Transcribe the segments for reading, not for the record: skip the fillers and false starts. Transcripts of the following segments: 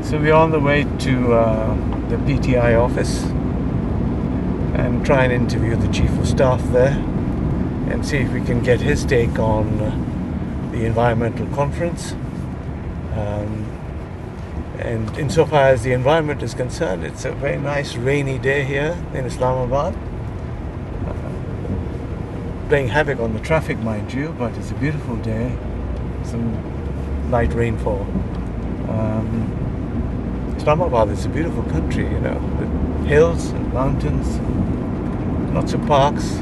So we're on the way to the PTI office and try and interview the Chief of Staff there and see if we can get his take on the environmental conference. And insofar as the environment is concerned, it's a very nice rainy day here in Islamabad. Playing havoc on the traffic, mind you, but it's a beautiful day. Some light rainfall. Islamabad is a beautiful country, you know, with hills and mountains, lots of parks.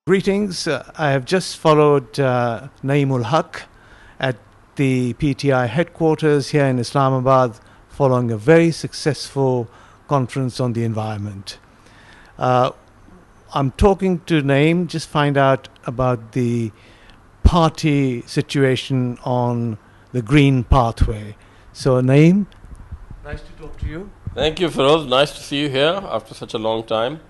Greetings. I have just followed Naeemul Haq at the PTI headquarters here in Islamabad following a very successful conference on the environment. I'm talking to Naeem, just find out about the party situation on the green pathway. So Naeem, nice to talk to you. Thank you, Feroz. Nice to see you here after such a long time.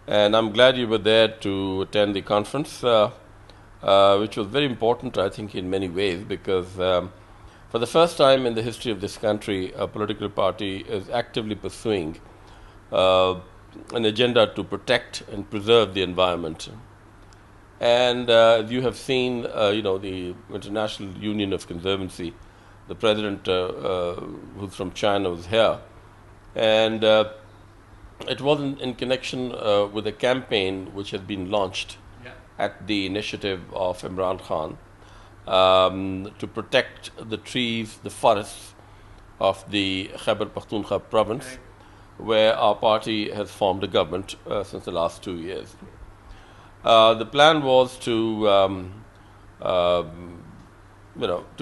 And I'm glad you were there to attend the conference, which was very important, I think, in many ways, because for the first time in the history of this country, a political party is actively pursuing an agenda to protect and preserve the environment. And as you have seen, the International Union of Conservancy, the president who's from China was here. And it wasn't in connection with a campaign which had been launched at the initiative of Imran Khan to protect the trees, the forests of the Khyber Pakhtunkhwa province, where our party has formed a government since the last 2 years. The plan was to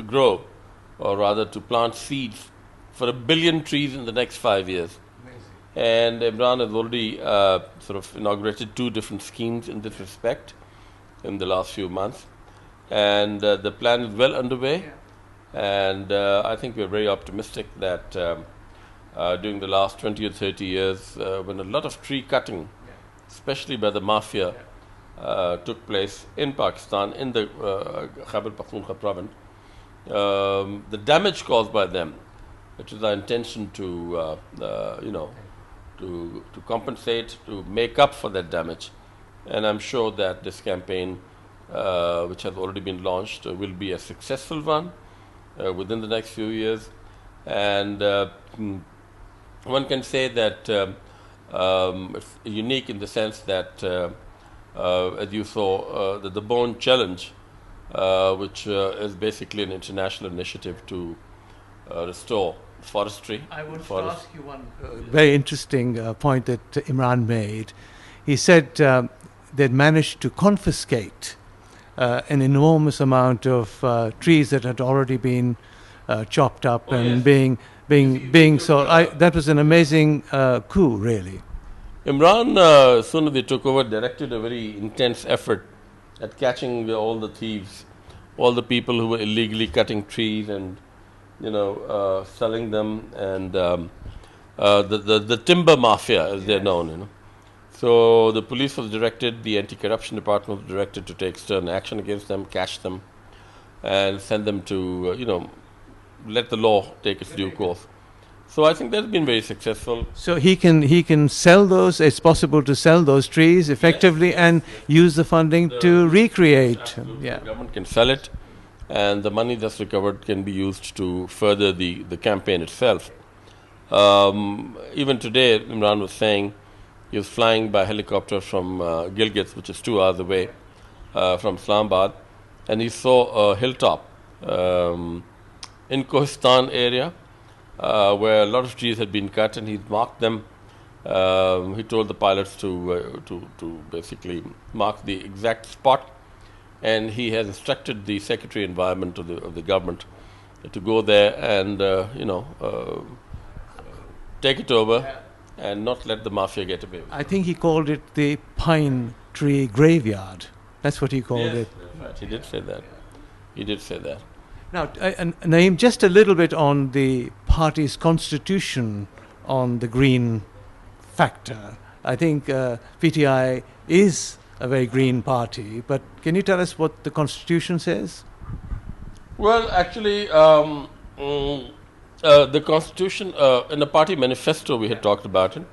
grow, or rather to plant seeds for 1 billion trees in the next 5 years. And Imran has already sort of inaugurated 2 different schemes in this respect in the last few months. And the plan is well underway. And I think we're very optimistic that during the last 20 or 30 years, when a lot of tree cutting, especially by the mafia, took place in Pakistan, in the Khyber Pakhtunkhwa province, the damage caused by them, which is our intention to to compensate, to make up for that damage. And I'm sure that this campaign, which has already been launched, will be a successful one within the next few years. And one can say that it's unique in the sense that, as you saw, the Bonn Challenge, which is basically an international initiative to restore forestry. I want to ask you one very interesting point that Imran made. He said they'd managed to confiscate an enormous amount of trees that had already been chopped up and being sold. That was an amazing coup, really. Imran, as soon as they took over, directed a very intense effort at catching all the thieves, all the people who were illegally cutting trees and selling them. And the timber mafia, as they're known, you know. So the police was directed, the anti-corruption department was directed to take stern action against them, catch them, and send them to, let the law take its due course. So I think that's been very successful. So he can sell those. It's possible to sell those trees effectively and use the funding to recreate. Absolutely. Yeah. The government can sell it, and the money that's recovered can be used to further the campaign itself. Even today, Imran was saying he was flying by helicopter from Gilgit, which is 2 hours away from Islamabad, and he saw a hilltop in Kohistan area where a lot of trees had been cut, and he marked them. He told the pilots to basically mark the exact spot, and he has instructed the Secretary of Environment of the government to go there and take it over and not let the mafia get away with it. I think he called it the pine tree graveyard. That's what he called it. That's right. He did say that. He did say that. Now, Naeem, just a little bit on the party's constitution on the green factor. I think PTI is a very green party, but can you tell us what the constitution says? Well, actually, the constitution in the party manifesto we had talked about it.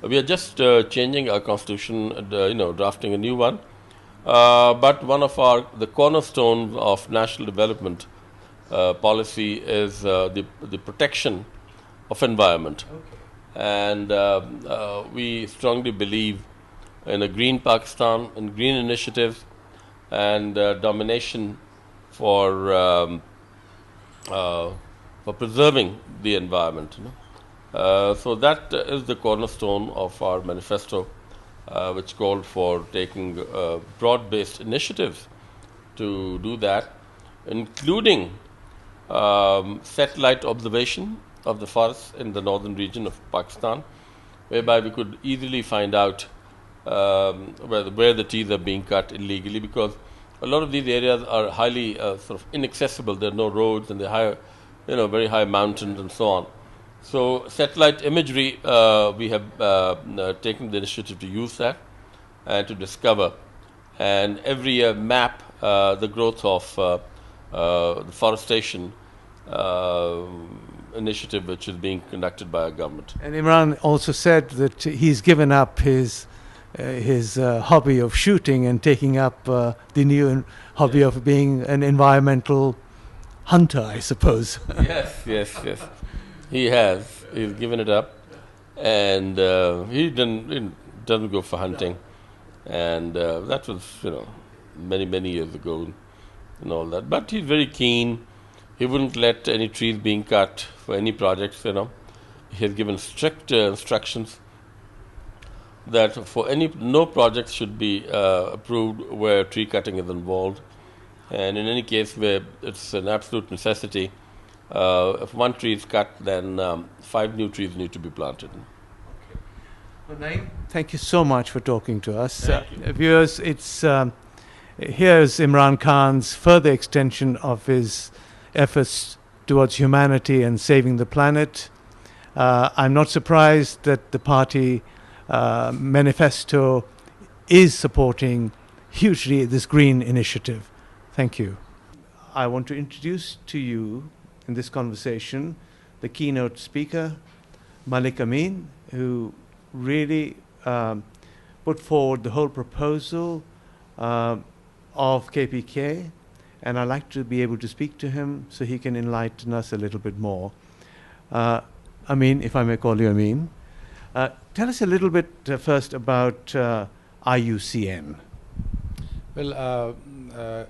We are just changing our constitution, drafting a new one. But one of the cornerstones of national development policy is the protection of environment. Okay. And we strongly believe in a green Pakistan, in green initiatives, and domination for preserving the environment. So that is the cornerstone of our manifesto, which called for taking broad-based initiatives to do that, including satellite observation of the forests in the northern region of Pakistan, whereby we could easily find out where the trees are being cut illegally, because a lot of these areas are highly sort of inaccessible. There are no roads, and they're high, very high mountains and so on. So satellite imagery, we have taken the initiative to use that and to discover, and every year map the growth of the forestation initiative which is being conducted by our government. And Imran also said that he's given up his hobby of shooting and taking up the new hobby of being an environmental hunter, I suppose. Yes. He has. He's given it up, and he doesn't go for hunting, and that was many years ago, and all that. But he's very keen. He wouldn't let any trees being cut for any projects. He has given strict instructions that for no projects should be approved where tree cutting is involved, and in any case where it's an absolute necessity. If one tree is cut, then 5 new trees need to be planted. Okay. Well, Naeem, thank you so much for talking to us. Viewers, here's Imran Khan's further extension of his efforts towards humanity and saving the planet. I'm not surprised that the party manifesto is supporting hugely this green initiative. Thank you. I want to introduce to you in this conversation the keynote speaker, Malik Amin, who really put forward the whole proposal of KPK, and I'd like to be able to speak to him so he can enlighten us a little bit more. Amin, if I may call you Amin, tell us a little bit first about IUCN. Well,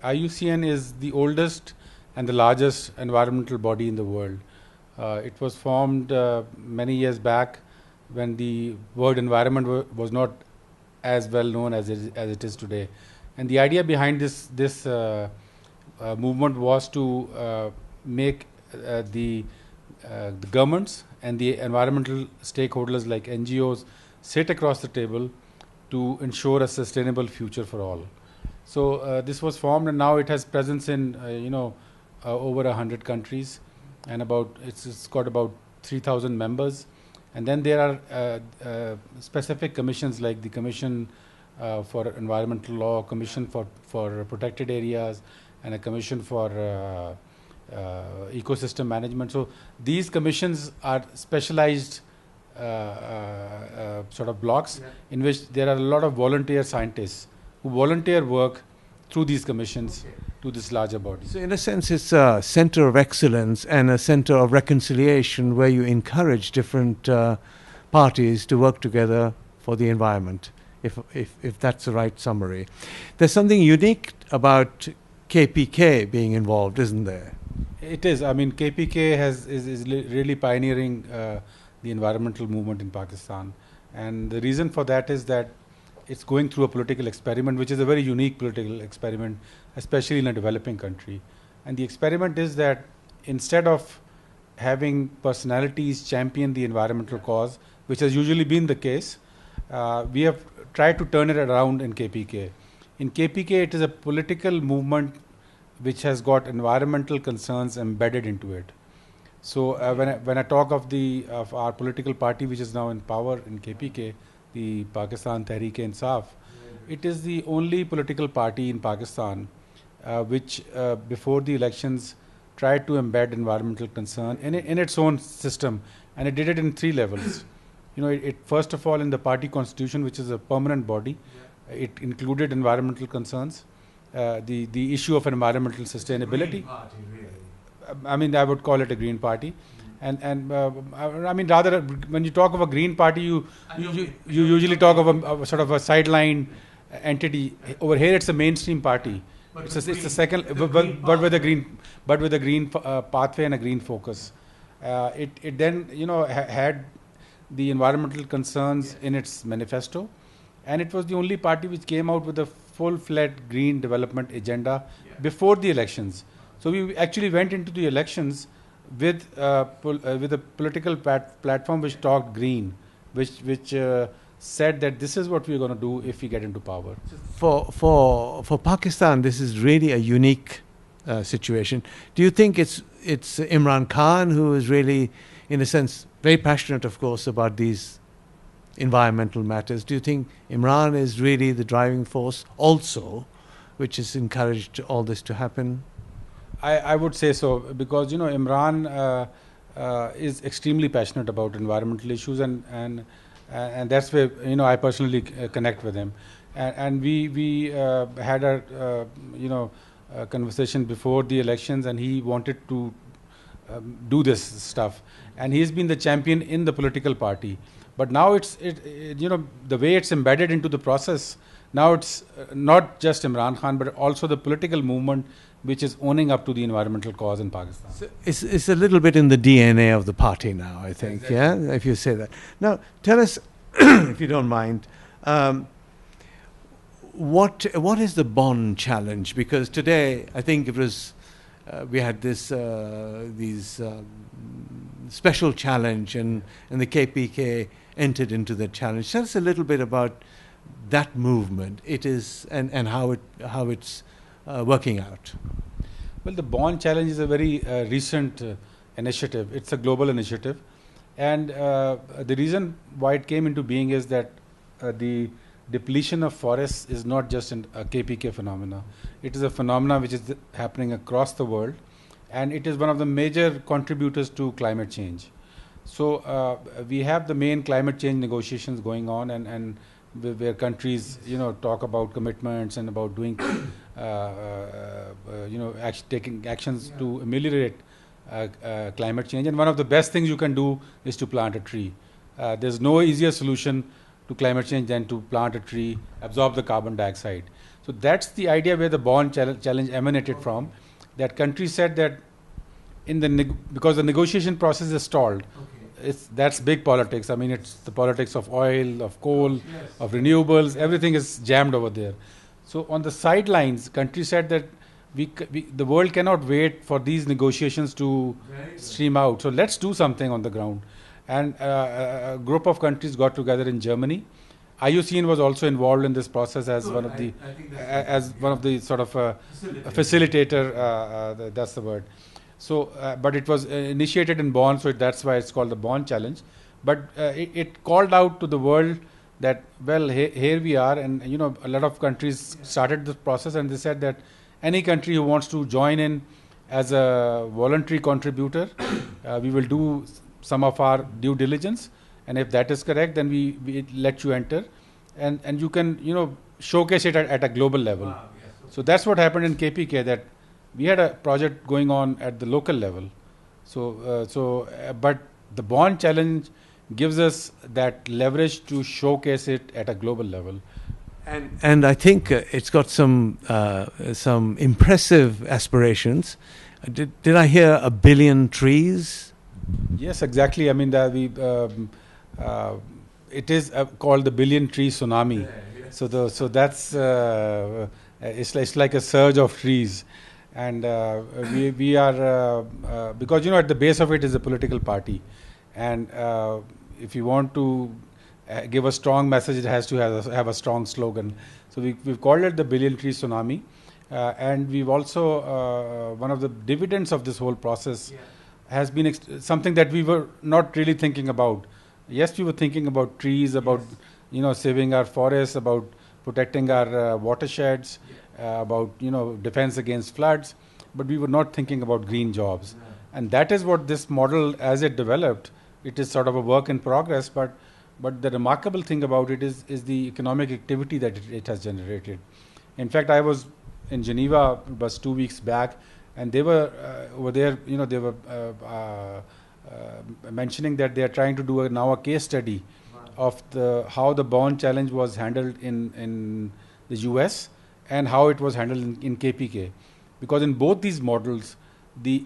IUCN is the oldest and the largest environmental body in the world. It was formed many years back when the word environment was not as well known as it is today. And the idea behind this movement was to make the governments and the environmental stakeholders like NGOs sit across the table to ensure a sustainable future for all. So this was formed, and now it has presence in over 100 countries, and it's got about 3,000 members, And then there are specific commissions like the Commission for Environmental Law, Commission for Protected Areas, and a Commission for Ecosystem Management. So these commissions are specialized sort of blocks in which there are a lot of volunteer scientists who volunteer work through these commissions to this larger body. So in a sense, it's a center of excellence and a center of reconciliation where you encourage different parties to work together for the environment, if that's the right summary. There's something unique about KPK being involved, isn't there? It is. I mean, KPK is really pioneering the environmental movement in Pakistan. And the reason for that is that it's going through a political experiment, which is a very unique political experiment, especially in a developing country. And the experiment is that instead of having personalities champion the environmental cause, which has usually been the case, we have tried to turn it around in KPK. In KPK, it is a political movement which has got environmental concerns embedded into it. So when I talk of our political party, which is now in power in KPK, the Pakistan Tehreek-e-Insaf, it is the only political party in Pakistan which before the elections tried to embed environmental concern in its own system, and it did it in 3 levels. You know, it first of all in the party constitution, which is a permanent body, it included environmental concerns, the issue of environmental sustainability. Party, really. I mean, I would call it a green party, and I mean, rather when you talk of a green party, you usually talk of a sort of a sideline entity. Over here, it's a mainstream party. It's a second, but with a green pathway and a green focus. It then had the environmental concerns in its manifesto, and it was the only party which came out with a full-fledged green development agenda before the elections. So we actually went into the elections with a political platform which talked green, which said that this is what we're going to do if we get into power. For Pakistan, this is really a unique situation. Do you think it's Imran Khan who is really, in a sense, very passionate, of course, about these environmental matters? Do you think Imran is really the driving force also, which has encouraged all this to happen? I would say so, because Imran is extremely passionate about environmental issues, and that's where I personally connect with him, and we had a conversation before the elections, and he wanted to do this stuff, and he's been the champion in the political party. But now the way it's embedded into the process, now it's not just Imran Khan, but also the political movement which is owning up to the environmental cause in Pakistan. So it's a little bit in the DNA of the party now, I think, exactly. Yeah, if you say that. Now, tell us, if you don't mind, what is the Bonn challenge? Because today, I think it was, we had these special challenge, and the KPK entered into the challenge. Tell us a little bit about that movement. It is and how it's working out. Well, the Bonn challenge is a very recent initiative. It's a global initiative, and the reason why it came into being is that the depletion of forests is not just a KPK phenomena. It is a phenomena which is happening across the world, and it is one of the major contributors to climate change. So we have the main climate change negotiations going on, and where countries talk about commitments and about doing taking actions to ameliorate climate change. And one of the best things you can do is to plant a tree. There's no easier solution to climate change than to plant a tree, absorb the carbon dioxide. So that's the idea where the Bonn challenge emanated from. That countries said that because the negotiation process is stalled. That's big politics. I mean, it's the politics of oil, of coal, of renewables. Everything is jammed over there. So on the sidelines, countries said that the world cannot wait for these negotiations to stream out. So let's do something on the ground. And a group of countries got together in Germany. IUCN was also involved in this process as one of the sort of facilitator. That's the word. So, but it was initiated in Bonn, so that's why it's called the Bonn Challenge. But it called out to the world that, well, here we are, and a lot of countries started this process, and they said that any country who wants to join in as a voluntary contributor, we will do some of our due diligence, and if that is correct, then we let you enter, and you can showcase it at a global level. Wow, yes. So that's what happened in KPK, that we had a project going on at the local level. But the Bonn challenge gives us that leverage to showcase it at a global level. And I think it's got some impressive aspirations. Did I hear 1 billion trees? Yes, exactly. I mean, it is called the billion tree tsunami. Yeah, yes. So that's it's like a surge of trees, and we are because at the base of it is a political party, and if you want to give a strong message, it has to have a strong slogan. So we've called it the billion tree tsunami, and we've also one of the dividends of this whole process has been something that we were not really thinking about. Yes, we were thinking about trees, about saving our forests, about protecting our watersheds, about defense against floods, but we were not thinking about green jobs. And that is what this model, as it developed, it is sort of a work in progress, but the remarkable thing about it is the economic activity that it has generated. In fact, I was in Geneva just 2 weeks back, and they were over there, they were mentioning that they are trying to do now a case study of how the Bonn challenge was handled in the US and how it was handled in KPK. Because in both these models, the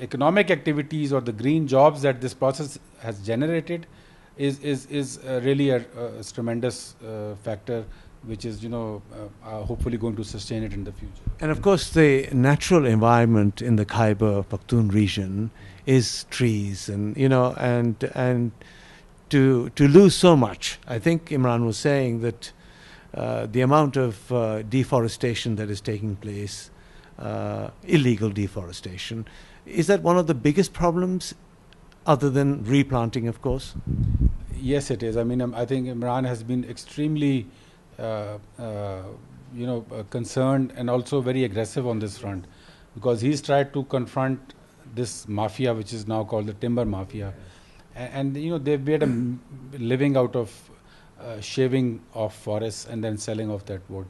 economic activities or the green jobs that this process has generated is really a tremendous factor, which is hopefully going to sustain it in the future. And of course, the natural environment in the Khyber Pakhtunkhwa region is trees, and and to lose so much. I think Imran was saying that the amount of deforestation that is taking place, illegal deforestation, is that one of the biggest problems, other than replanting, of course? Yes, it is. I mean, I think Imran has been extremely concerned and also very aggressive on this front, because he's tried to confront this mafia, which is now called the timber mafia, and they've made a living out of shaving off forests and then selling off that wood,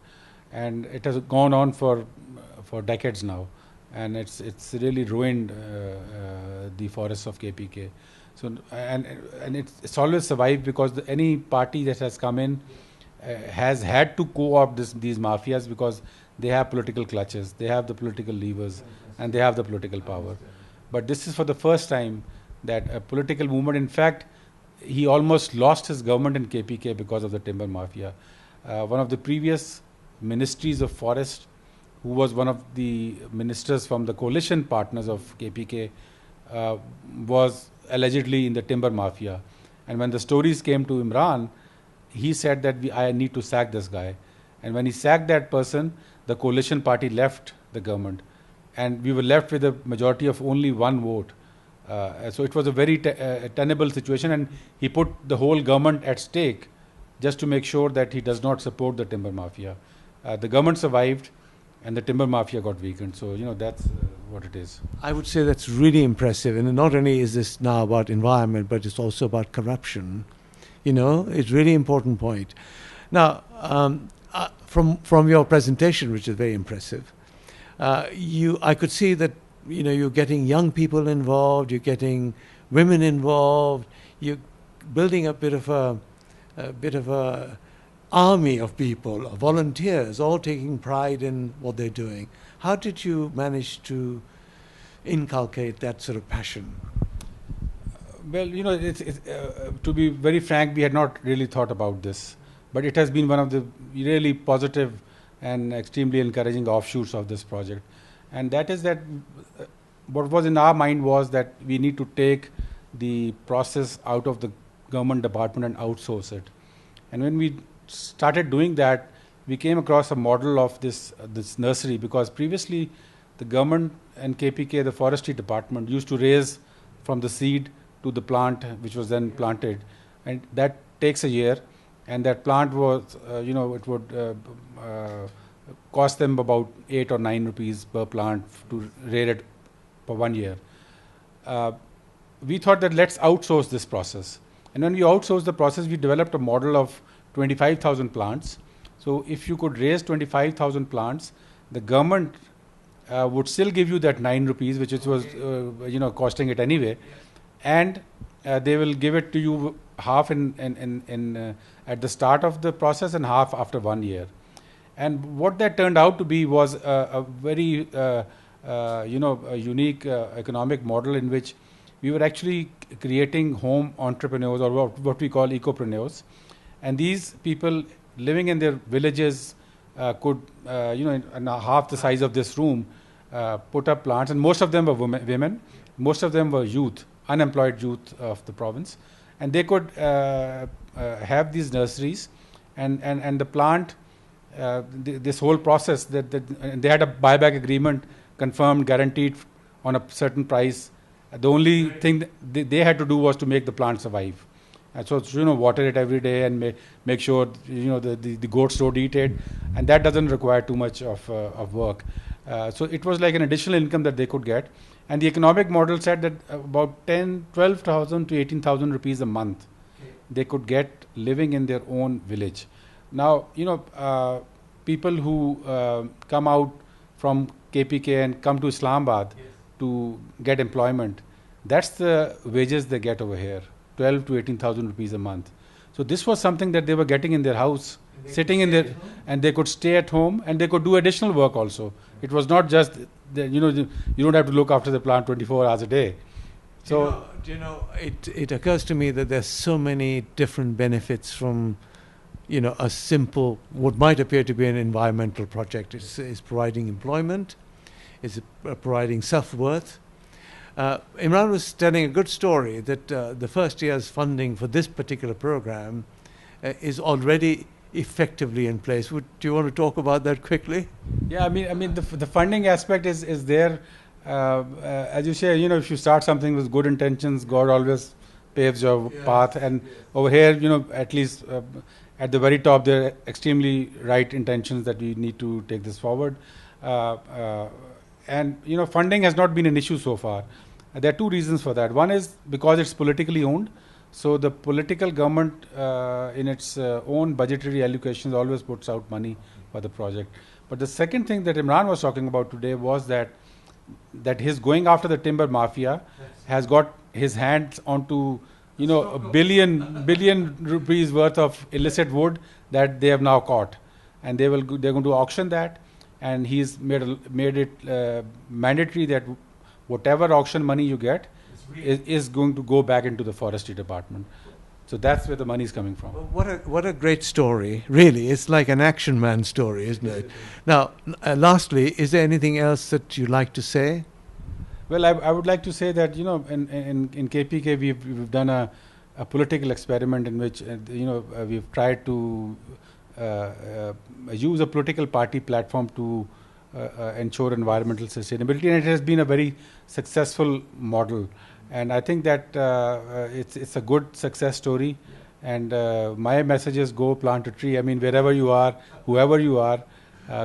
and it has gone on for decades now, and it's really ruined the forests of KPK. So and it's always survived because any party that has come in has had to co-opt these mafias, because they have political clutches, they have the political levers, and they have the political power. But this is for the first time that a political movement, in fact, he almost lost his government in KPK because of the timber mafia. One of the previous ministries of forest, who was one of the ministers from the coalition partners of KPK, was allegedly in the timber mafia. And when the stories came to Imran, he said that I need to sack this guy. And when he sacked that person, the coalition party left the government, and we were left with a majority of only 1 vote. So it was a very tenable situation, and he put the whole government at stake just to make sure that he does not support the timber mafia. The government survived, and the timber mafia got weakened. So that's what it is. I would say that's really impressive, and not only is this now about environment, but it's also about corruption. It's a really important point. Now, from your presentation, which is very impressive, I could see that you're getting young people involved, you're getting women involved, you're building a bit of a army of people, of volunteers, all taking pride in what they're doing. How did you manage to inculcate that sort of passion? Well, to be very frank, we had not really thought about this, but it has been one of the really positive and extremely encouraging offshoots of this project. And that is that what was in our mind was that we need to take the process out of the government department and outsource it. And when we started doing that, we came across a model of this nursery, because previously the government and KPK, the forestry department, used to raise from the seed to the plant which was then planted, and that takes a year. And that plant was, it would cost them about 8 or 9 rupees per plant to rear it for 1 year. We thought that let's outsource this process. And when we outsourced the process, we developed a model of 25,000 plants. So if you could raise 25,000 plants, the government would still give you that 9 rupees, which it was, costing it anyway. And they will give it to you half at the start of the process and half after 1 year. And what that turned out to be was a very, a unique economic model in which we were actually creating home entrepreneurs, or what we call ecopreneurs. And these people living in their villages could, in half the size of this room, put up plants. And most of them were women. Most of them were youth, unemployed youth of the province. And they could have these nurseries, and the plant, this whole process, and they had a buyback agreement confirmed, guaranteed on a certain price. The only thing they had to do was to make the plant survive. And so, water it every day and make sure, the goats don't eat it. And that doesn't require too much of work. So it was like an additional income that they could get. And the economic model said that about 12,000 to 18,000 rupees a month they could get living in their own village. Now, people who come out from KPK and come to Islamabad to get employment, that's the wages they get over here, 12 to 18,000 rupees a month. So this was something that they were getting in their house, sitting in their, and they could stay at home, and they could do additional work also. It was not just, you don't have to look after the plant 24 hours a day. So, it occurs to me that there's so many different benefits from, a simple, what might appear to be an environmental project. It's providing employment, it's providing self-worth. Imran was telling a good story that the first year's funding for this particular program is already effectively in place. Do you want to talk about that quickly? Yeah, I mean, the funding aspect is there. As you say, if you start something with good intentions, God always paves your path. And over here, at least at the very top, there are extremely right intentions that we need to take this forward. And funding has not been an issue so far. There are two reasons for that. One is because it's politically owned. So the political government in its own budgetary allocations always puts out money for the project. But the second thing that Imran was talking about today was that his going after the timber mafia has got his hands onto a billion rupees worth of illicit wood that they have now caught, and they're going to auction that, and he's made it mandatory that whatever auction money you get is going to go back into the forestry department. So that's where the money is coming from. What a great story, really. It's like an action man story, isn't it? Now, lastly, is there anything else that you'd like to say? Well, I would like to say that, in KPK we've done a political experiment in which, we've tried to use a political party platform to ensure environmental sustainability, and it has been a very successful model. And I think that it's a good success story. And my message is go plant a tree. I mean, wherever you are, whoever you are,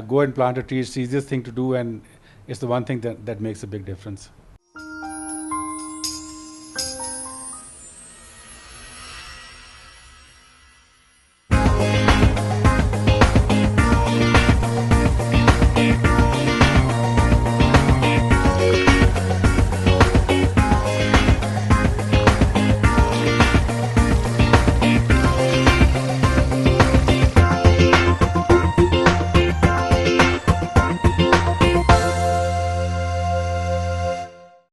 go and plant a tree. It's the easiest thing to do, and it's the one thing that makes a big difference.